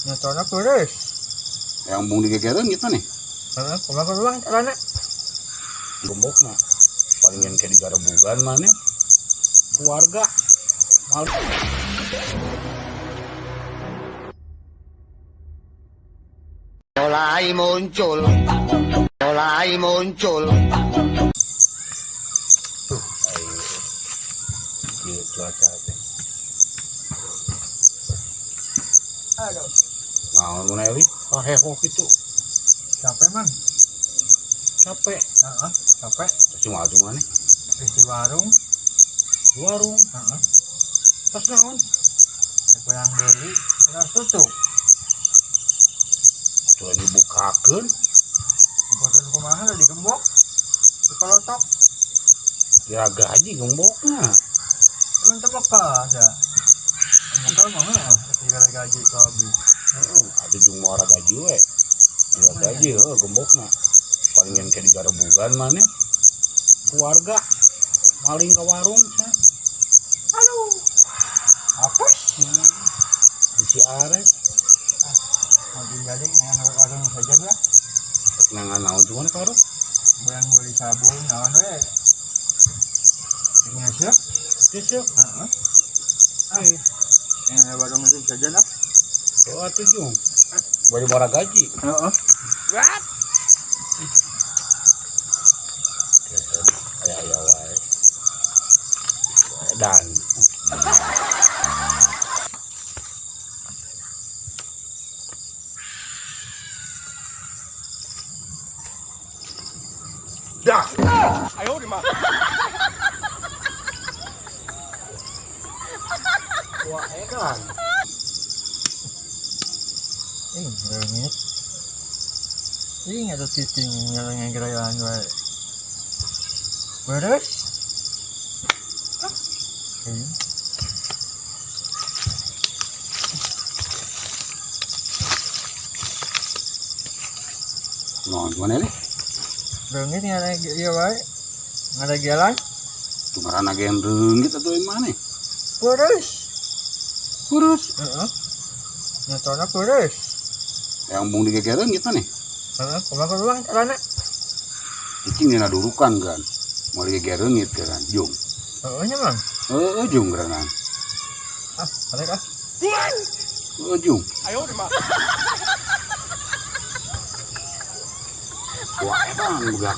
Nyatona terus. Yang bung digegereun gitu nih. Heeh, kumaha doang carana? Gembokna. Palingan ke digarebugan maneh. Keluarga. Mal Mulai muncul. Mulai muncul. tuh. Ieu cuaca teh. Aduh, Naon mun Eli? Hehok kitu. capek man. Capek. Heeh, capek. Cuma atuh maneh. Di warung. Di warung. Heeh, Pas naon? siapa yang beli terus tutup. Atuh dibukakeun. Bosan kumaha lah digembok. Dipalotok. Kira gaji gembokna. Emang tebakah ya. Emang mah heeh, segala gaji ku habis. Heeh, atuh jeung muara gaji we. Kira gaji heuh gembokna. Palingan ke digarebugan maneh. Keluarga maling ke warung nya. Aduh. Apes. Isi arek. Mau jadi dengan warung saja lah. Nangan naon cuman karo. Yang beli sabun naon we. Ini aja. Geus Heeh. Yang warung itu saja lah. oh atuh jung. Bari muara gaji. Heeh. Aya wae. Dan dah. Ayo di mana? Wah, edan. Rengit. Ini ada titing yang gerayan wae. Beres? Non mana ni? Rengit ni ada iya wae. Ada jalan? Tumaran agen reunggit atuh yang mana? Beres. Kurus. Heeh. Nyatona beres. Yang bung digegereun gitu nih. Heeh, kumaha doang carana? Cicing dina durukan kan. Mau digegereun gitu kan. Jung. Heeh nya mang. Jung gerangan. Arek ah. Jung. Ayo di mana? Wah, edan budak.